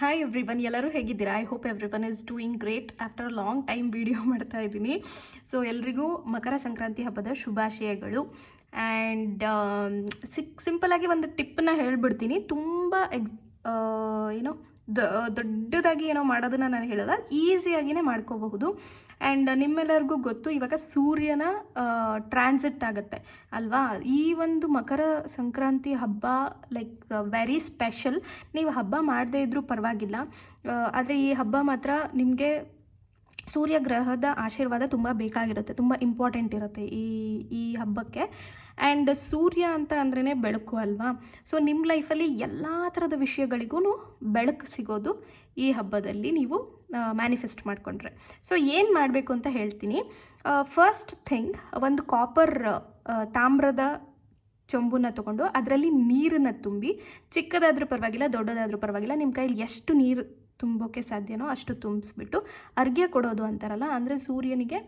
Hi everyone, ಎಲ್ಲರೂ ಹೇಗಿದ್ದೀರಾ? I hope everyone is doing great. After long time video ಮಾಡ್ತಾ ಇದ್ದೀನಿ. ಸೊ ಎಲ್ರಿಗೂ ಮಕರ ಸಂಕ್ರಾಂತಿ ಹಬ್ಬದ ಶುಭಾಶಯಗಳು. ಆ್ಯಂಡ್ ಸಿಂಪಲಾಗಿ ಒಂದು ಟಿಪ್ಪನ್ನ ಹೇಳ್ಬಿಡ್ತೀನಿ. ತುಂಬ ಏನೋ ದೊಡ್ಡದಾಗಿ ಏನೋ ಮಾಡೋದನ್ನು ನಾನು ಹೇಳಲ್ಲ, ಈಸಿಯಾಗಿಯೇ ಮಾಡ್ಕೋಬಹುದು. ಆ್ಯಂಡ್ ನಿಮ್ಮೆಲ್ಲರಿಗೂ ಗೊತ್ತು, ಇವಾಗ ಸೂರ್ಯನ ಟ್ರಾನ್ಸಿಟ್ ಆಗುತ್ತೆ ಅಲ್ವಾ? ಈ ಒಂದು ಮಕರ ಸಂಕ್ರಾಂತಿ ಹಬ್ಬ ಲೈಕ್ ವೆರಿ ಸ್ಪೆಷಲ್. ನೀವು ಹಬ್ಬ ಮಾಡದೇ ಇದ್ರೂ ಪರವಾಗಿಲ್ಲ, ಆದರೆ ಈ ಹಬ್ಬ ಮಾತ್ರ ನಿಮಗೆ ಸೂರ್ಯ ಗ್ರಹದ ಆಶೀರ್ವಾದ ತುಂಬ ಬೇಕಾಗಿರುತ್ತೆ, ತುಂಬ ಇಂಪಾರ್ಟೆಂಟ್ ಇರುತ್ತೆ ಈ ಹಬ್ಬಕ್ಕೆ. ಆ್ಯಂಡ್ ಸೂರ್ಯ ಅಂತ ಅಂದ್ರೇ ಬೆಳಕು ಅಲ್ವಾ? ಸೊ ನಿಮ್ಮ ಲೈಫಲ್ಲಿ ಎಲ್ಲ ಥರದ ವಿಷಯಗಳಿಗೂ ಬೆಳಕು ಸಿಗೋದು ಈ ಹಬ್ಬದಲ್ಲಿ ನೀವು ಮ್ಯಾನಿಫೆಸ್ಟ್ ಮಾಡಿಕೊಂಡ್ರೆ. ಸೊ ಏನು ಮಾಡಬೇಕು ಅಂತ ಹೇಳ್ತೀನಿ. ಫಸ್ಟ್ ಥಿಂಗ್, ಒಂದು ಕಾಪರ್ ತಾಮ್ರದ ಚೊಂಬನ್ನ ತೊಗೊಂಡು ಅದರಲ್ಲಿ ನೀರನ್ನು ತುಂಬಿ, ಚಿಕ್ಕದಾದರೂ ಪರವಾಗಿಲ್ಲ ದೊಡ್ಡದಾದರೂ ಪರವಾಗಿಲ್ಲ, ನಿಮ್ಮ ಕೈಲಿ ಎಷ್ಟು ನೀರು ತುಂಬೋಕ್ಕೆ ಸಾಧ್ಯನೋ ಅಷ್ಟು ತುಂಬಿಸ್ಬಿಟ್ಟು ಅರ್ಘ್ಯ ಕೊಡೋದು ಅಂತಾರಲ್ಲ, ಅಂದರೆ ಸೂರ್ಯನಿಗೆ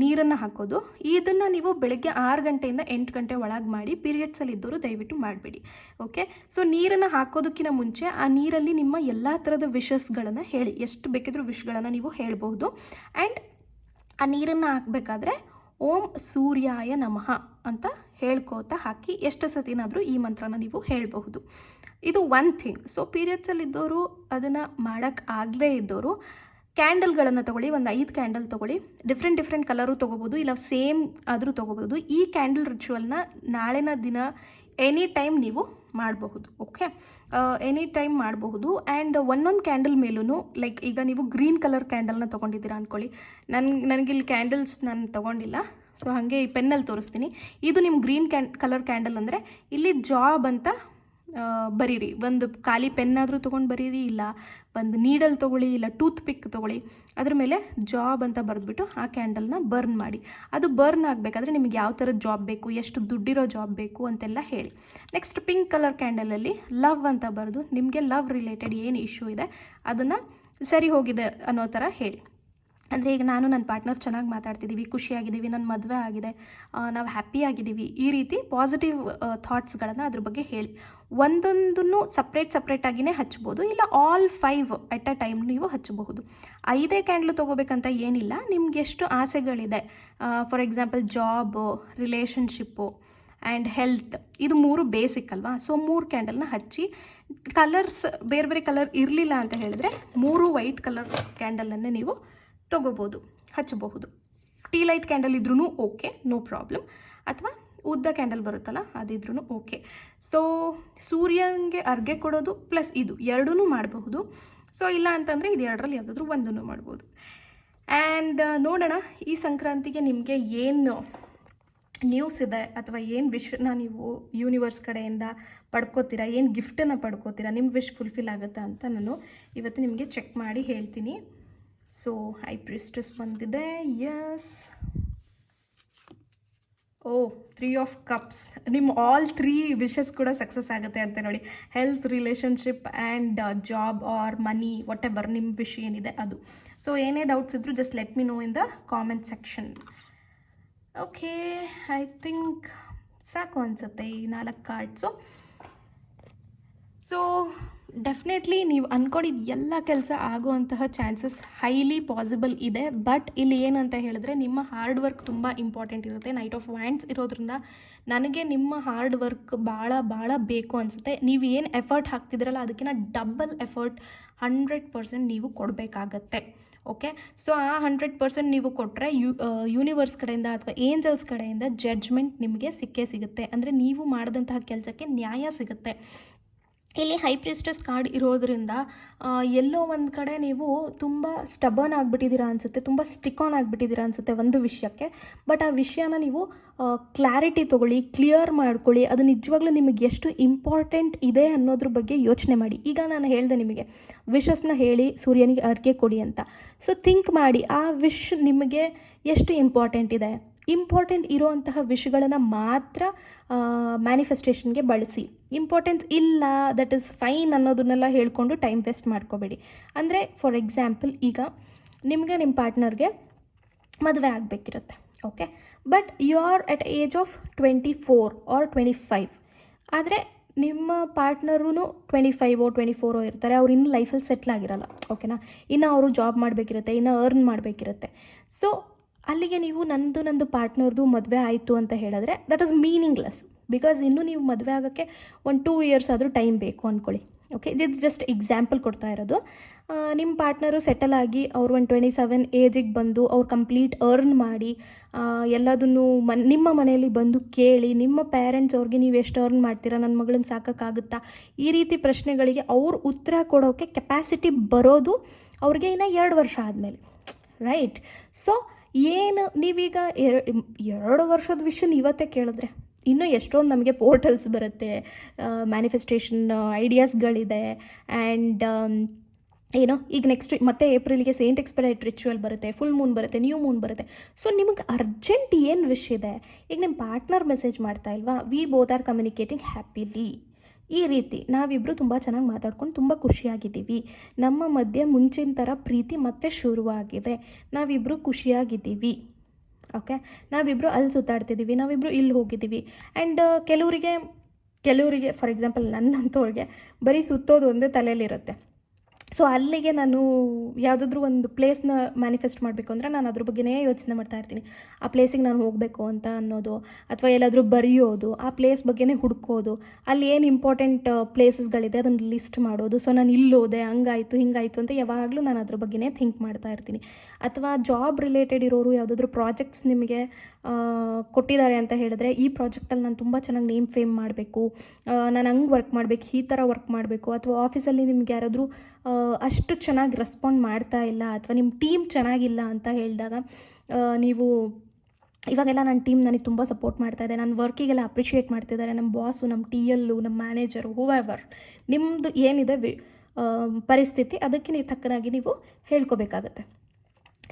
ನೀರನ್ನು ಹಾಕೋದು. ಇದನ್ನು ನೀವು ಬೆಳಗ್ಗೆ 6 ಗಂಟೆಯಿಂದ 8 ಗಂಟೆ ಒಳಗೆ ಮಾಡಿ. ಪೀರಿಯಡ್ಸಲ್ಲಿ ಇದ್ದವರು ದಯವಿಟ್ಟು ಮಾಡಬೇಡಿ, ಓಕೆ? ಸೊ ನೀರನ್ನು ಹಾಕೋದಕ್ಕಿಂತ ಮುಂಚೆ ಆ ನೀರಲ್ಲಿ ನಿಮ್ಮ ಎಲ್ಲ ಥರದ ವಿಷಸ್ಗಳನ್ನು ಹೇಳಿ, ಎಷ್ಟು ಬೇಕಿದ್ರೂ ವಿಷ್ಗಳನ್ನು ನೀವು ಹೇಳ್ಬೋದು. ಆ್ಯಂಡ್ ಆ ನೀರನ್ನು ಹಾಕಬೇಕಾದ್ರೆ ಓಂ ಸೂರ್ಯಾಯ ನಮಃ ಅಂತ ಹೇಳ್ಕೋತಾ ಹಾಕಿ ಎಷ್ಟು ಸತಿನಾದರೂ ಈ ಮಂತ್ರನ ನೀವು ಹೇಳಬಹುದು. ಇದು ಒನ್ ಥಿಂಗ್. ಸೊ ಪೀರಿಯಡ್ಸಲ್ಲಿದ್ದವರು ಅದನ್ನು ಮಾಡೋಕ್ಕೆ ಆಗಲೇ ಇದ್ದವರು ಕ್ಯಾಂಡಲ್ಗಳನ್ನು ತೊಗೊಳ್ಳಿ, ಒಂದು 5 ಕ್ಯಾಂಡಲ್ ತೊಗೊಳ್ಳಿ. ಡಿಫ್ರೆಂಟ್ ಕಲರು ತೊಗೋಬೋದು, ಇಲ್ಲ ಸೇಮ್ ಆದರೂ ತೊಗೋಬೋದು. ಈ ಕ್ಯಾಂಡಲ್ ರಿಚುವಲ್ನ ನಾಳಿನ ದಿನ ಎನಿ ಟೈಮ್ ನೀವು ಮಾಡಬಹುದು, ಓಕೆ? ಎನಿ ಟೈಮ್ ಮಾಡಬಹುದು. ಆ್ಯಂಡ್ ಒಂದೊಂದು ಕ್ಯಾಂಡಲ್ ಮೇಲೂ, ಲೈಕ್ ಈಗ ನೀವು ಗ್ರೀನ್ ಕಲರ್ ಕ್ಯಾಂಡಲ್ನ ತೊಗೊಂಡಿದ್ದೀರಾ ಅಂದ್ಕೊಳ್ಳಿ. ನನಗಿಲ್ಲಿ ಕ್ಯಾಂಡಲ್ಸ್ ನಾನು ತೊಗೊಂಡಿಲ್ಲ, ಸೊ ಹಾಗೆ ಈ ಪೆನ್ನಲ್ಲಿ ತೋರಿಸ್ತೀನಿ. ಇದು ನಿಮ್ಮ ಗ್ರೀನ್ ಕಲರ್ ಕ್ಯಾಂಡಲ್ ಅಂದರೆ ಇಲ್ಲಿ ಜಾಬ್ ಅಂತ ಬರೀರಿ. ಒಂದು ಖಾಲಿ ಪೆನ್ನಾದರೂ ತೊಗೊಂಡು ಬರೀರಿ, ಇಲ್ಲ ಒಂದು ನೀಡಲ್ ತೊಗೊಳ್ಳಿ, ಇಲ್ಲ ಟೂತ್ ಪಿಕ್ ತೊಗೊಳ್ಳಿ. ಅದ್ರ ಮೇಲೆ ಜಾಬ್ ಅಂತ ಬರೆದ್ಬಿಟ್ಟು ಆ ಕ್ಯಾಂಡಲ್ನ ಬರ್ನ್ ಮಾಡಿ. ಅದು ಬರ್ನ್ ಆಗಬೇಕಾದ್ರೆ ನಿಮಗೆ ಯಾವ ಥರದ ಜಾಬ್ ಬೇಕು, ಎಷ್ಟು ದುಡ್ಡಿರೋ ಜಾಬ್ ಬೇಕು ಅಂತೆಲ್ಲ ಹೇಳಿ. ನೆಕ್ಸ್ಟ್ ಪಿಂಕ್ ಕಲರ್ ಕ್ಯಾಂಡಲಲ್ಲಿ ಲವ್ ಅಂತ ಬರೆದು, ನಿಮಗೆ ಲವ್ ರಿಲೇಟೆಡ್ ಏನು ಇಶ್ಯೂ ಇದೆ ಅದನ್ನು ಸರಿ ಹೋಗಿದೆ ಅನ್ನೋ ಥರ ಹೇಳಿ. ಅಂದರೆ ಈಗ ನಾನು ನನ್ನ ಪಾರ್ಟ್ನರ್ ಚೆನ್ನಾಗಿ ಮಾತಾಡ್ತಿದ್ದೀವಿ, ಖುಷಿಯಾಗಿದ್ದೀವಿ, ನನ್ನ ಮದುವೆ ಆಗಿದೆ, ನಾವು ಹ್ಯಾಪಿ ಆಗಿದ್ದೀವಿ, ಈ ರೀತಿ ಪಾಸಿಟಿವ್ ಥಾಟ್ಸ್ಗಳನ್ನು ಅದ್ರ ಬಗ್ಗೆ ಹೇಳಿ. ಒಂದೊಂದನ್ನು ಸಪ್ರೇಟಾಗಿಯೇ ಹಚ್ಬೋದು, ಇಲ್ಲ ಆಲ್ 5 ಎಟ್ ಅ ಟೈಮ್ ನೀವು ಹಚ್ಚಬಹುದು. 5 ಕ್ಯಾಂಡ್ಲು ತೊಗೋಬೇಕಂತ ಏನಿಲ್ಲ, ನಿಮ್ಗೆ ಎಷ್ಟು ಆಸೆಗಳಿದೆ, for example job, relationship and health, ಇದು 3 ಬೇಸಿಕ್ ಅಲ್ವಾ? ಸೊ 3 ಕ್ಯಾಂಡಲ್ನ ಹಚ್ಚಿ. ಕಲರ್ಸ್ ಬೇರೆ ಕಲರ್ ಇರಲಿಲ್ಲ ಅಂತ ಹೇಳಿದ್ರೆ 3 ವೈಟ್ ಕಲರ್ ಕ್ಯಾಂಡಲನ್ನೇ ನೀವು ತೊಗೋಬೋದು, ಹಚ್ಚಬಹುದು. ಟೀ ಲೈಟ್ ಕ್ಯಾಂಡಲ್ ಇದ್ರೂ ಓಕೆ, ನೋ ಪ್ರಾಬ್ಲಮ್. ಅಥವಾ ಉದ್ದ ಕ್ಯಾಂಡಲ್ ಬರುತ್ತಲ್ಲ ಅದಿದ್ರೂ ಓಕೆ. ಸೊ ಸೂರ್ಯನಿಗೆ ಅರ್ಘ್ಯ ಕೊಡೋದು ಪ್ಲಸ್ ಇದು ಎರಡೂ ಮಾಡಬಹುದು. ಸೊ ಇಲ್ಲ ಅಂತಂದರೆ ಇದು ಎರಡರಲ್ಲಿ ಯಾವುದಾದ್ರೂ ಒಂದನ್ನು ಮಾಡ್ಬೋದು. ಆ್ಯಂಡ್ ನೋಡೋಣ ಈ ಸಂಕ್ರಾಂತಿಗೆ ನಿಮಗೆ ಏನು ನ್ಯೂಸ್ ಇದೆ, ಅಥವಾ ಏನು ವಿಶ್ನ ನೀವು ಯೂನಿವರ್ಸ್ ಕಡೆಯಿಂದ ಪಡ್ಕೋತೀರಾ, ಏನು ಗಿಫ್ಟನ್ನು ಪಡ್ಕೋತೀರಾ, ನಿಮ್ಮ ವಿಶ್ ಫುಲ್ಫಿಲ್ ಆಗುತ್ತಾ ಅಂತ ನಾನು ಇವತ್ತು ನಿಮಗೆ ಚೆಕ್ ಮಾಡಿ ಹೇಳ್ತೀನಿ. ಸೊ ಹೈ ಪ್ರಿಸ್ಟೆಸ್ ಬಂದಿದೆ, ಎಸ್. Oh 3 of cups. ನಿಮ್ಮ ಆಲ್ 3 ವಿಶಸ್ ಕೂಡ ಸಕ್ಸಸ್ ಆಗುತ್ತೆ ಅಂತ ನೋಡಿ. Health, relationship and job or money, whatever ನಿಮ್ಮ ವಿಶ್ ಏನಿದೆ ಅದು. ಸೊ ಏನೇ ಡೌಟ್ಸ್ ಇದ್ದರೂ just let me know in the comment section. Okay, I think ಸಾಕು ಅನಿಸುತ್ತೆ ಈ 4 ಕಾರ್ಡ್ಸು. ಸೊ ಡೆಫಿನೆಟ್ಲಿ ನೀವು ಅಂದ್ಕೊಂಡಿದ್ದು ಎಲ್ಲ ಕೆಲಸ ಆಗುವಂತಹ ಚಾನ್ಸಸ್ ಹೈಲಿ ಪಾಸಿಬಲ್ ಇದೆ. ಬಟ್ ಇಲ್ಲಿ ಏನಂತ ಹೇಳಿದ್ರೆ ನಿಮ್ಮ ಹಾರ್ಡ್ ವರ್ಕ್ ತುಂಬ ಇಂಪಾರ್ಟೆಂಟ್ ಇರುತ್ತೆ. ನೈಟ್ ಆಫ್ ವ್ಯಾಂಡ್ಸ್ ಇರೋದ್ರಿಂದ ನನಗೆ ನಿಮ್ಮ ಹಾರ್ಡ್ ವರ್ಕ್ ಭಾಳ ಬೇಕು ಅನಿಸುತ್ತೆ. ನೀವು ಏನು ಎಫರ್ಟ್ ಹಾಕ್ತಿದ್ರಲ್ಲ ಅದಕ್ಕಿಂತ ಡಬಲ್ ಎಫರ್ಟ್ 100% ನೀವು ಕೊಡಬೇಕಾಗತ್ತೆ, ಓಕೆ? ಸೊ ಆ 100% ನೀವು ಕೊಟ್ಟರೆ ಯೂನಿವರ್ಸ್ ಕಡೆಯಿಂದ ಅಥವಾ ಏಂಜಲ್ಸ್ ಕಡೆಯಿಂದ ಜಡ್ಜ್ಮೆಂಟ್ ನಿಮಗೆ ಸಿಕ್ಕೇ ಸಿಗುತ್ತೆ. ಅಂದರೆ ನೀವು ಮಾಡಿದಂತಹ ಕೆಲಸಕ್ಕೆ ನ್ಯಾಯ ಸಿಗುತ್ತೆ. ಇಲ್ಲಿ ಹೈ ಪ್ರಿಸ್ಟೆಸ್ ಕಾರ್ಡ್ ಇರೋದ್ರಿಂದ ಎಲ್ಲೋ ಒಂದು ಕಡೆ ನೀವು ತುಂಬ ಸ್ಟಬರ್ನ್ ಆಗಿಬಿಟ್ಟಿದ್ದೀರಾ ಅನಿಸುತ್ತೆ, ತುಂಬ ಸ್ಟಿಕ್ ಆನ್ ಆಗಿಬಿಟ್ಟಿದ್ದೀರಾ ಅನಿಸುತ್ತೆ ಒಂದು ವಿಷಯಕ್ಕೆ. ಬಟ್ ಆ ವಿಷಯನ ನೀವು ಕ್ಲಾರಿಟಿ ತೊಗೊಳ್ಳಿ, ಕ್ಲಿಯರ್ ಮಾಡ್ಕೊಳ್ಳಿ. ಅದು ನಿಜವಾಗ್ಲೂ ನಿಮಗೆ ಎಷ್ಟು ಇಂಪಾರ್ಟೆಂಟ್ ಇದೆ ಅನ್ನೋದ್ರ ಬಗ್ಗೆ ಯೋಚನೆ ಮಾಡಿ. ಈಗ ನಾನು ಹೇಳಿದೆ ನಿಮಗೆ ವಿಶಸ್ನ ಹೇಳಿ ಸೂರ್ಯನಿಗೆ ಅರ್ಘ್ಯ ಕೊಡಿ ಅಂತ. ಸೊ ಥಿಂಕ್ ಮಾಡಿ, ಆ ವಿಶ್ ನಿಮಗೆ ಎಷ್ಟು ಇಂಪಾರ್ಟೆಂಟ್ ಇದೆ. ಇಂಪಾರ್ಟೆಂಟ್ ಇರೋವಂತಹ ವಿಷಯಗಳನ್ನು ಮಾತ್ರ ಮ್ಯಾನಿಫೆಸ್ಟೇಷನ್ಗೆ ಬಳಸಿ. ಇಂಪಾರ್ಟೆನ್ಸ್ ಇಲ್ಲ, ದಟ್ ಈಸ್ ಫೈನ್ ಅನ್ನೋದನ್ನೆಲ್ಲ ಹೇಳ್ಕೊಂಡು ಟೈಮ್ ವೇಸ್ಟ್ ಮಾಡ್ಕೋಬೇಡಿ. ಅಂದರೆ ಫಾರ್ ಎಕ್ಸಾಂಪಲ್ ಈಗ ನಿಮಗೆ ನಿಮ್ಮ ಪಾರ್ಟ್ನರ್ಗೆ ಮದುವೆ ಆಗಬೇಕಿರುತ್ತೆ, okay? But you are at age of 24 or 25. ಆದರೆ ನಿಮ್ಮ ಪಾರ್ಟ್ನರೂ 25 ಇರ್ತಾರೆ. ಅವ್ರು ಇನ್ನೂ ಲೈಫಲ್ಲಿ ಸೆಟ್ಲ್ ಆಗಿರಲ್ಲ, ಓಕೆನಾ. ಇನ್ನು ಅವರು ಜಾಬ್ ಮಾಡಬೇಕಿರುತ್ತೆ, ಇನ್ನು ಅರ್ನ್ ಮಾಡಬೇಕಿರುತ್ತೆ. ಸೊ ಅಲ್ಲಿಗೆ ನೀವು ನಂದು ಪಾರ್ಟ್ನರ್ದು ಮದುವೆ ಆಯಿತು ಅಂತ ಹೇಳಿದ್ರೆ ದಟ್ ಈಸ್ ಮೀನಿಂಗ್ಲೆಸ್. ಬಿಕಾಸ್ ಇನ್ನೂ ನೀವು ಮದುವೆ ಆಗೋಕ್ಕೆ 1-2 ಇಯರ್ಸ್ ಆದರೂ ಟೈಮ್ ಬೇಕು ಅಂದ್ಕೊಳ್ಳಿ. ಓಕೆ, ಇದು ಜಸ್ಟ್ ಎಕ್ಸಾಂಪಲ್ ಕೊಡ್ತಾ ಇರೋದು. ನಿಮ್ಮ ಪಾರ್ಟ್ನರು ಸೆಟಲ್ ಆಗಿ ಅವ್ರು 27 ಏಜಿಗೆ ಬಂದು ಅವ್ರು ಕಂಪ್ಲೀಟ್ ಅರ್ನ್ ಮಾಡಿ ಎಲ್ಲದನ್ನು ನಿಮ್ಮ ಮನೆಯಲ್ಲಿ ಬಂದು ಕೇಳಿ, ನಿಮ್ಮ ಪೇರೆಂಟ್ಸ್ ಅವ್ರಿಗೆ ನೀವು ಎಷ್ಟು ಅರ್ನ್ ಮಾಡ್ತೀರಾ, ನನ್ನ ಮಗಳನ್ನ ಸಾಕೋಕ್ಕಾಗುತ್ತಾ, ಈ ರೀತಿ ಪ್ರಶ್ನೆಗಳಿಗೆ ಅವ್ರು ಉತ್ತರ ಕೊಡೋಕ್ಕೆ ಕೆಪಾಸಿಟಿ ಬರೋದು ಅವ್ರಿಗೆ ಇನ್ನು 2 ವರ್ಷ ಆದಮೇಲೆ, ರೈಟ್. ಸೊ ಏನು ನೀವೀಗ 2 ವರ್ಷದ ವಿಷಯ ಇವತ್ತೇ ಕೇಳಿದ್ರೆ ಇನ್ನೂ ಎಷ್ಟೊಂದು ನಮಗೆ ಪೋರ್ಟಲ್ಸ್ ಬರುತ್ತೆ, ಮ್ಯಾನಿಫೆಸ್ಟೇಷನ್ ಐಡಿಯಾಸ್ಗಳಿದೆ. ಆ್ಯಂಡ್ ಏನೋ ಈಗ ನೆಕ್ಸ್ಟ್ ಮತ್ತೆ ಏಪ್ರಿಲ್ಗೆ ಸೇಂಟ್ ಎಕ್ಸ್ಪೆಡೈಟ್ ರಿಚುವಲ್ ಬರುತ್ತೆ, ಫುಲ್ ಮೂನ್ ಬರುತ್ತೆ, ನ್ಯೂ ಮೂನ್ ಬರುತ್ತೆ. ಸೊ ನಿಮಗೆ ಅರ್ಜೆಂಟ್ ಏನು ವಿಷ್ ಇದೆ, ಈಗ ನಿಮ್ಮ ಪಾರ್ಟ್ನರ್ ಮೆಸೇಜ್ ಮಾಡ್ತಾ ಇಲ್ವಾ, we both are communicating happily, ಈ ರೀತಿ ನಾವಿಬ್ಬರು ತುಂಬ ಚೆನ್ನಾಗಿ ಮಾತಾಡ್ಕೊಂಡು ತುಂಬ ಖುಷಿಯಾಗಿದ್ದೀವಿ, ನಮ್ಮ ಮಧ್ಯೆ ಮುಂಚಿನ ಥರ ಪ್ರೀತಿ ಮತ್ತೆ ಶುರುವಾಗಿದೆ, ನಾವಿಬ್ಬರು ಖುಷಿಯಾಗಿದ್ದೀವಿ, ಓಕೆ, ನಾವಿಬ್ಬರು ಅಲ್ಲಿ ಸುತ್ತಾಡ್ತಿದ್ದೀವಿ, ನಾವಿಬ್ಬರು ಇಲ್ಲಿ ಹೋಗಿದ್ದೀವಿ. ಆ್ಯಂಡ್ ಕೆಲವರಿಗೆ ಫಾರ್ ಎಕ್ಸಾಂಪಲ್ ನನ್ನಂಥವ್ರಿಗೆ ಬರೀ ಸುತ್ತೋದು ಒಂದೇ ತಲೆಯಲ್ಲಿರುತ್ತೆ. ಸೊ ಅಲ್ಲಿಗೆ ನಾನು ಯಾವುದಾದ್ರೂ ಒಂದು ಪ್ಲೇಸ್ನ ಮ್ಯಾನಿಫೆಸ್ಟ್ ಮಾಡಬೇಕು ಅಂದರೆ ನಾನು ಅದ್ರ ಬಗ್ಗೆನೇ ಯೋಚನೆ ಮಾಡ್ತಾ ಇರ್ತೀನಿ. ಆ ಪ್ಲೇಸಿಗೆ ನಾನು ಹೋಗಬೇಕು ಅಂತ ಅನ್ನೋದು, ಅಥವಾ ಎಲ್ಲಾದರೂ ಬರೆಯೋದು, ಆ ಪ್ಲೇಸ್ ಬಗ್ಗೆನೇ ಹುಡ್ಕೋದು, ಅಲ್ಲಿ ಏನು ಇಂಪಾರ್ಟೆಂಟ್ ಪ್ಲೇಸಸ್ಗಳಿದೆ ಅದನ್ನು ಲಿಸ್ಟ್ ಮಾಡೋದು. ಸೊ ನಾನು ಇಲ್ಲೋದೆ, ಹಂಗಾಯಿತು ಹಿಂಗಾಯಿತು ಅಂತ ಯಾವಾಗಲೂ ನಾನು ಅದ್ರ ಬಗ್ಗೆನೇ ಥಿಂಕ್ ಮಾಡ್ತಾ ಇರ್ತೀನಿ. ಅಥವಾ ಜಾಬ್ ರಿಲೇಟೆಡ್ ಇರೋರು ಯಾವುದಾದ್ರೂ ಪ್ರಾಜೆಕ್ಟ್ಸ್ ನಿಮಗೆ ಕೊಟ್ಟಿದ್ದಾರೆ ಅಂತ ಹೇಳಿದ್ರೆ, ಈ ಪ್ರಾಜೆಕ್ಟಲ್ಲಿ ನಾನು ತುಂಬ ಚೆನ್ನಾಗಿ ನೇಮ್ ಫೇಮ್ ಮಾಡಬೇಕು, ನಾನು ಹಂಗೆ ವರ್ಕ್ ಮಾಡಬೇಕು, ಈ ಥರ ವರ್ಕ್ ಮಾಡಬೇಕು. ಅಥವಾ ಆಫೀಸಲ್ಲಿ ನಿಮ್ಗೆ ಯಾರಾದರೂ ಅಷ್ಟು ಚೆನ್ನಾಗಿ ರೆಸ್ಪಾಂಡ್ ಮಾಡ್ತಾ ಇಲ್ಲ, ಅಥವಾ ನಿಮ್ಮ ಟೀಮ್ ಚೆನ್ನಾಗಿಲ್ಲ ಅಂತ ಹೇಳಿದಾಗ ನೀವು ಇವಾಗೆಲ್ಲ ನನ್ನ ಟೀಮ್ ನನಗೆ ತುಂಬ ಸಪೋರ್ಟ್ ಮಾಡ್ತಾ ಇದೆ, ನನ್ನ ವರ್ಕಿಗೆಲ್ಲ ಅಪ್ರಿಷಿಯೇಟ್ ಮಾಡ್ತಿದ್ದಾರೆ, ನಮ್ಮ ಬಾಸು, ನಮ್ಮ TLU, ನಮ್ಮ ಮ್ಯಾನೇಜರು, ಹೂವೆವರ್, ನಿಮ್ಮದು ಏನಿದೆ ಪರಿಸ್ಥಿತಿ ಅದಕ್ಕೆ ತಕ್ಕನಾಗಿ ನೀವು ಹೇಳ್ಕೋಬೇಕಾಗತ್ತೆ.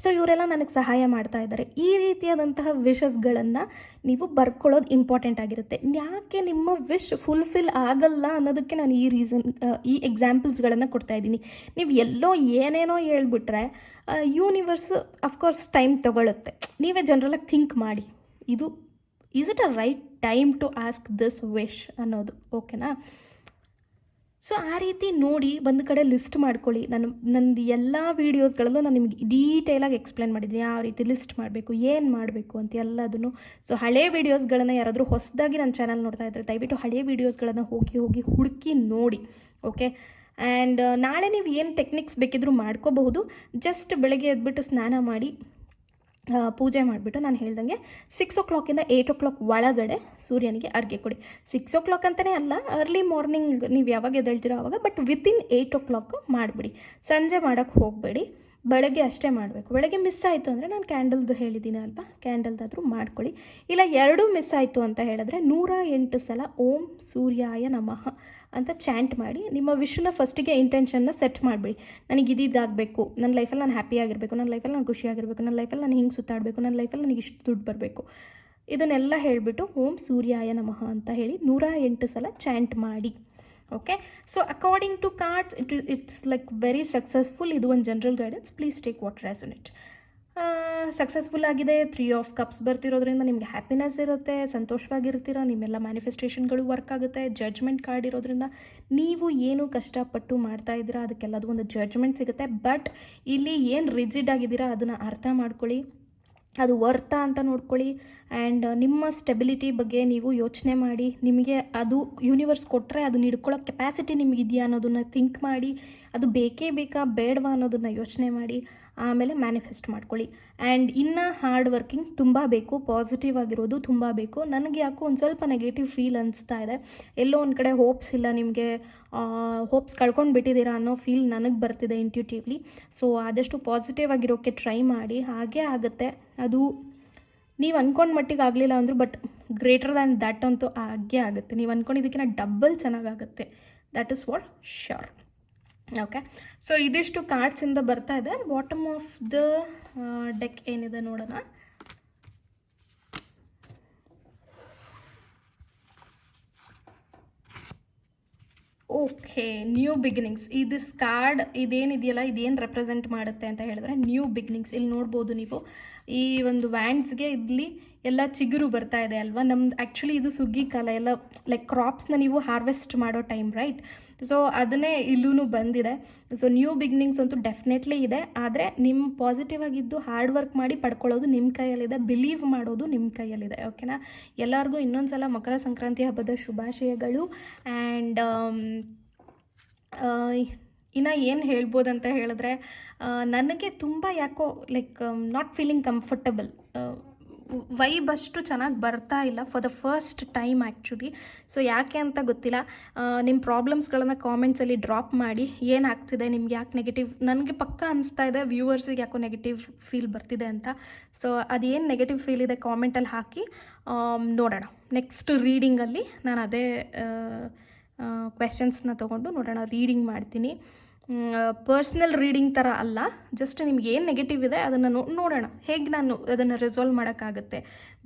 ಸೊ ಇವರೆಲ್ಲ ನನಗೆ ಸಹಾಯ ಮಾಡ್ತಾ ಇದ್ದಾರೆ. ಈ ರೀತಿಯಾದಂತಹ ವಿಷಸ್ಗಳನ್ನು ನೀವು ಬರ್ಕೊಳ್ಳೋದು ಇಂಪಾರ್ಟೆಂಟ್ ಆಗಿರುತ್ತೆ. ಯಾಕೆ ನಿಮ್ಮ ವಿಶ್ ಫುಲ್ಫಿಲ್ ಆಗಲ್ಲ ಅನ್ನೋದಕ್ಕೆ ನಾನು ಈ ಎಕ್ಸಾಂಪಲ್ಸ್ಗಳನ್ನು ಕೊಡ್ತಾ ಇದ್ದೀನಿ. ನೀವು ಎಲ್ಲೋ ಏನೇನೋ ಹೇಳ್ಬಿಟ್ರೆ ಯೂನಿವರ್ಸ್ ಅಫ್ಕೋರ್ಸ್ ಟೈಮ್ ತೊಗೊಳುತ್ತೆ. ನೀವೇ ಜನರಲಾಗಿ ಥಿಂಕ್ ಮಾಡಿ, ಇದು is it a right time to ask this wish ಅನ್ನೋದು, ಓಕೆನಾ. ಸೊ ಆ ರೀತಿ ನೋಡಿ ಒಂದು ಕಡೆ ಲಿಸ್ಟ್ ಮಾಡ್ಕೊಳ್ಳಿ. ನಂದು ಎಲ್ಲ ವೀಡಿಯೋಸ್ಗಳಲ್ಲೂ ನಾನು ನಿಮಗೆ ಡೀಟೇಲಾಗಿ ಎಕ್ಸ್ಪ್ಲೇನ್ ಮಾಡಿದ್ದೀನಿ, ಯಾವ ರೀತಿ ಲಿಸ್ಟ್ ಮಾಡಬೇಕು, ಏನು ಮಾಡಬೇಕು ಅಂತ ಎಲ್ಲದನ್ನು. ಸೊ ಹಳೆ ವೀಡಿಯೋಸ್ಗಳನ್ನು ಯಾರಾದರೂ ಹೊಸದಾಗಿ ನನ್ನ ಚಾನಲ್ ನೋಡ್ತಾ ಇದ್ದರೆ ದಯವಿಟ್ಟು ಹಳೆ ವೀಡಿಯೋಸ್ಗಳನ್ನು ಹೋಗಿ ಹುಡುಕಿ ನೋಡಿ, ಓಕೆ. ಆ್ಯಂಡ್ ನಾಳೆ ನೀವು ಏನು ಟೆಕ್ನಿಕ್ಸ್ ಬೇಕಿದ್ರೂ ಮಾಡ್ಕೋಬಹುದು. ಜಸ್ಟ್ ಬೆಳಗ್ಗೆ ಎದ್ಬಿಟ್ಟು ಸ್ನಾನ ಮಾಡಿ ಪೂಜೆ ಮಾಡಿಬಿಟ್ಟು ನಾನು ಹೇಳ್ದಂಗೆ 6 o'clock-ಇಂದ 8 o'clock ಒಳಗಡೆ ಸೂರ್ಯನಿಗೆ ಅರ್ಘ್ಯ ಕೊಡಿ. 6 o'clock ಅಂತಲೇ ಅಲ್ಲ, ಅರ್ಲಿ ಮಾರ್ನಿಂಗ್ ನೀವು ಯಾವಾಗ ಎದ್ದೇಳ್ತೀರೋ ಆವಾಗ, ಬಟ್ ವಿತಿನ್ 8 o'clock ಮಾಡಿಬಿಡಿ. ಸಂಜೆ ಮಾಡೋಕ್ಕೆ ಹೋಗಬೇಡಿ, ಬೆಳಗ್ಗೆ ಅಷ್ಟೇ ಮಾಡಬೇಕು. ಬೆಳಗ್ಗೆ ಮಿಸ್ ಆಯಿತು ಅಂದರೆ ನಾನು ಕ್ಯಾಂಡಲ್ದು ಹೇಳಿದ್ದೀನಿ ಅಲ್ವಾ, ಕ್ಯಾಂಡಲ್ದಾದರೂ ಮಾಡ್ಕೊಳ್ಳಿ. ಇಲ್ಲ 2 ಮಿಸ್ ಆಯಿತು ಅಂತ ಹೇಳಿದ್ರೆ 108 ಸಲ ಓಂ ಸೂರ್ಯಾಯ ನಮಃ ಅಂತ ಚಾಂಟ್ ಮಾಡಿ ನಿಮ್ಮ ವಿಶ್ವನ ಫಸ್ಟಿಗೆ ಇಂಟೆನ್ಷನ್ನ ಸೆಟ್ ಮಾಡಿಬಿಡಿ. ನನಗೆ ಇದಾಗಬೇಕು, ನನ್ನ ಲೈಫಲ್ಲಿ ನಾನು ಹ್ಯಾಪಿಯಾಗಿರಬೇಕು, ನನ್ನ ಲೈಫಲ್ಲಿ ನಾನು ಖುಷಿಯಾಗಿರಬೇಕು, ನನ್ನ ಲೈಫಲ್ಲಿ ನಾನು ಹಿಂಗೆ ಸುತ್ತಾಡಬೇಕು, ನನ್ನ ಲೈಫಲ್ಲಿ ನನಗೆ ಇಷ್ಟು ದುಡ್ಡು ಬರಬೇಕು, ಇದನ್ನೆಲ್ಲ ಹೇಳಿಬಿಟ್ಟು ಓಂ ಸೂರ್ಯಾಯ ನಮಃ ಅಂತ ಹೇಳಿ 108 ಸಲ ಚಾಂಟ್ ಮಾಡಿ, okay. So according to cards it's like very successful. ಇದು ಒಂದು general guidance, please take what resonate. Successful ಆಗಿದೆ. 3 of Cups ಬರ್ತಿರೋದ್ರಿಂದ ನಿಮಗೆ ಹ್ಯಾಪಿನೆಸ್ ಇರುತ್ತೆ, ಸಂತೋಷವಾಗಿರ್ತೀರ, ನಿಮ್ಮೆಲ್ಲ ಮ್ಯಾನಿಫೆಸ್ಟೇಷನ್ಗಳು ವರ್ಕ್ ಆಗುತ್ತೆ. ಜಡ್ಜ್ಮೆಂಟ್ ಕಾರ್ಡ್ ಇರೋದ್ರಿಂದ ನೀವು ಏನು ಕಷ್ಟಪಟ್ಟು ಮಾಡ್ತಾ ಇದ್ದೀರಾ ಅದಕ್ಕೆಲ್ಲದು ಒಂದು ಜಡ್ಜ್ಮೆಂಟ್ ಸಿಗುತ್ತೆ. ಬಟ್ ಇಲ್ಲಿ ಏನು ರಿಜಿಡ್ ಆಗಿದ್ದೀರಾ ಅದನ್ನು ಅರ್ಥ ಮಾಡ್ಕೊಳ್ಳಿ, ಅದು ವರ್ತಾ ಅಂತ ನೋಡ್ಕೊಳ್ಳಿ. ಆ್ಯಂಡ್ ನಿಮ್ಮ ಸ್ಟೆಬಿಲಿಟಿ ಬಗ್ಗೆ ನೀವು ಯೋಚನೆ ಮಾಡಿ, ನಿಮಗೆ ಅದು ಯೂನಿವರ್ಸ್ ಕೊಟ್ಟರೆ ಅದನ್ನ ಹಿಡ್ಕೊಳ್ಳೋ ಕೆಪಾಸಿಟಿ ನಿಮಗಿದೆಯಾ ಅನ್ನೋದನ್ನು ಥಿಂಕ್ ಮಾಡಿ, ಅದು ಬೇಕೇ ಬೇಕಾ ಬೇಡವಾ ಅನ್ನೋದನ್ನು ಯೋಚನೆ ಮಾಡಿ ಆಮೇಲೆ ಮ್ಯಾನಿಫೆಸ್ಟ್ ಮಾಡ್ಕೊಳ್ಳಿ. ಆ್ಯಂಡ್ ಇನ್ನು ಹಾರ್ಡ್ ವರ್ಕಿಂಗ್ ತುಂಬ ಬೇಕು, ಪಾಸಿಟಿವ್ ಆಗಿರೋದು ತುಂಬ ಬೇಕು. ನನಗೆ ಯಾಕೋ ಒಂದು ಸ್ವಲ್ಪ ನೆಗೆಟಿವ್ ಫೀಲ್ ಅನಿಸ್ತಾ ಇದೆ, ಎಲ್ಲೋ ಒಂದು ಕಡೆ ಹೋಪ್ಸ್ ಇಲ್ಲ, ನಿಮಗೆ ಹೋಪ್ಸ್ ಕಳ್ಕೊಂಡು ಬಿಟ್ಟಿದ್ದೀರಾ ಅನ್ನೋ ಫೀಲ್ ನನಗೆ ಬರ್ತಿದೆ ಇಂಟ್ಯೂಟಿವ್ಲಿ. ಸೊ ಆದಷ್ಟು ಪಾಸಿಟಿವ್ ಆಗಿರೋಕ್ಕೆ ಟ್ರೈ ಮಾಡಿ, ಹಾಗೇ ಆಗುತ್ತೆ. ಅದು ನೀವು ಅಂದ್ಕೊಂಡು ಮಟ್ಟಿಗೆ ಆಗಲಿಲ್ಲ ಅಂದರೂ ಬಟ್ ಗ್ರೇಟರ್ ದ್ಯಾನ್ ದ್ಯಾಟ್ ಅಂತೂ ಆಗೇ ಆಗುತ್ತೆ. ನೀವು ಅಂದ್ಕೊಂಡಿದ್ದಕ್ಕಿಂತ ಡಬಲ್ ಚೆನ್ನಾಗಾಗುತ್ತೆ, that is what sure, okay. So ಇದಿಷ್ಟು ಕಾರ್ಡ್ಸಿಂದ ಬರ್ತಾ ಇದೆ. ಬಾಟಮ್ ಆಫ್ ದ ಡೆಕ್ ಏನಿದೆ ನೋಡೋಣ. Okay, new beginnings. This card ಇದೇನಿದೆಯಲ್ಲ ಇದೇನು ರೆಪ್ರೆಸೆಂಟ್ ಮಾಡುತ್ತೆ ಅಂತ ಹೇಳಿದ್ರೆ ನ್ಯೂ ಬಿಗಿನಿಂಗ್ಸ್. ಇಲ್ಲಿ ನೋಡ್ಬೋದು ನೀವು ಈ ಒಂದು ವ್ಯಾಂಡ್ಸ್ಗೆ ಇಲ್ಲಿ ಎಲ್ಲ ಚಿಗುರು ಬರ್ತಾ ಇದೆ ಅಲ್ವಾ. ನಮ್ದು ಆ್ಯಕ್ಚುಲಿ ಇದು ಸುಗ್ಗಿ ಕಾಲ, ಎಲ್ಲ ಲೈಕ್ ಕ್ರಾಪ್ಸ್ನ ನೀವು ಹಾರ್ವೆಸ್ಟ್ ಮಾಡೋ ಟೈಮ್, ರೈಟ್? ಸೊ ಅದನ್ನೇ ಇಲ್ಲೂ ಬಂದಿದೆ. ಸೊ ನ್ಯೂ ಬಿಗಿನಿಂಗ್ಸ್ ಅಂತೂ ಡೆಫಿನೆಟ್ಲಿ ಇದೆ, ಆದರೆ ನಿಮ್ಮ ಪಾಸಿಟಿವ್ ಆಗಿದ್ದು ಹಾರ್ಡ್ ವರ್ಕ್ ಮಾಡಿ ಪಡ್ಕೊಳ್ಳೋದು ನಿಮ್ಮ ಕೈಯಲ್ಲಿದೆ, ಬಿಲೀವ್ ಮಾಡೋದು ನಿಮ್ಮ ಕೈಯಲ್ಲಿದೆ. ಓಕೆನಾ? ಎಲ್ಲರಿಗೂ ಇನ್ನೊಂದು ಸಲ ಮಕರ ಸಂಕ್ರಾಂತಿ ಹಬ್ಬದ ಶುಭಾಶಯಗಳು. ಆ್ಯಂಡ್ ಇನ್ನು ಏನು ಹೇಳ್ಬೋದಂತ ಹೇಳಿದ್ರೆ, ನನಗೆ ತುಂಬ ಯಾಕೋ like not feeling comfortable, vibe ಅಷ್ಟು ಚೆನ್ನಾಗಿ ಬರ್ತಾ ಇಲ್ಲ for the first time actually. So ಯಾಕೆ ಅಂತ ಗೊತ್ತಿಲ್ಲ. ನಿಮ್ಮ ಪ್ರಾಬ್ಲಮ್ಸ್ಗಳನ್ನು ಕಾಮೆಂಟ್ಸಲ್ಲಿ ಡ್ರಾಪ್ ಮಾಡಿ, ಏನಾಗ್ತಿದೆ ನಿಮ್ಗೆ, ಯಾಕೆ ನೆಗೆಟಿವ್, ನನಗೆ ಪಕ್ಕ ಅನಿಸ್ತಾ ಇದೆ ವ್ಯೂವರ್ಸಿಗೆ ಯಾಕೋ ನೆಗೆಟಿವ್ ಫೀಲ್ ಬರ್ತಿದೆ ಅಂತ. ಸೊ ಅದೇನು ನೆಗೆಟಿವ್ ಫೀಲ್ ಇದೆ ಕಾಮೆಂಟಲ್ಲಿ ಹಾಕಿ, ನೋಡೋಣ ನೆಕ್ಸ್ಟ್ ರೀಡಿಂಗಲ್ಲಿ ನಾನು ಅದೇ ಕ್ವೆಶನ್ಸ್ನ ತೊಗೊಂಡು ನೋಡೋಣ, ರೀಡಿಂಗ್ ಮಾಡ್ತೀನಿ. ಪರ್ಸ್ನಲ್ ರೀಡಿಂಗ್ ಥರ ಅಲ್ಲ, ಜಸ್ಟ್ ನಿಮ್ಗೆ ಏನು ನೆಗೆಟಿವ್ ಇದೆ ಅದನ್ನು ನೋಡೋಣ, ಹೇಗೆ ನಾನು ಅದನ್ನು ರಿಸಾಲ್ವ್ ಮಾಡೋಕ್ಕಾಗುತ್ತೆ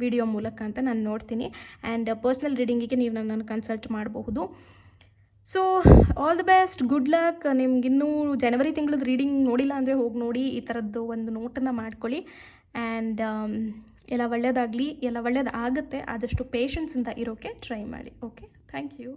ವಿಡಿಯೋ ಮೂಲಕ ಅಂತ ನಾನು ನೋಡ್ತೀನಿ. ಆ್ಯಂಡ್ ಪರ್ಸ್ನಲ್ ರೀಡಿಂಗಿಗೆ ನೀವು ನನ್ನನ್ನು ಕನ್ಸಲ್ಟ್ ಮಾಡಬಹುದು. So all the best, good luck. ನಿಮ್ಗಿನ್ನೂ ಜನವರಿ ತಿಂಗಳದ್ದು ರೀಡಿಂಗ್ ನೋಡಿಲ್ಲ ಅಂದರೆ ಹೋಗಿ ನೋಡಿ, ಈ ಥರದ್ದು ಒಂದು ನೋಟನ್ನು ಮಾಡ್ಕೊಳ್ಳಿ. ಆ್ಯಂಡ್ ಎಲ್ಲ ಒಳ್ಳೆಯದಾಗಲಿ, ಎಲ್ಲ ಒಳ್ಳೆಯದಾಗುತ್ತೆ. ಆದಷ್ಟು ಪೇಷನ್ಸಿಂದ ಇರೋಕ್ಕೆ ಟ್ರೈ ಮಾಡಿ. Okay, thank you.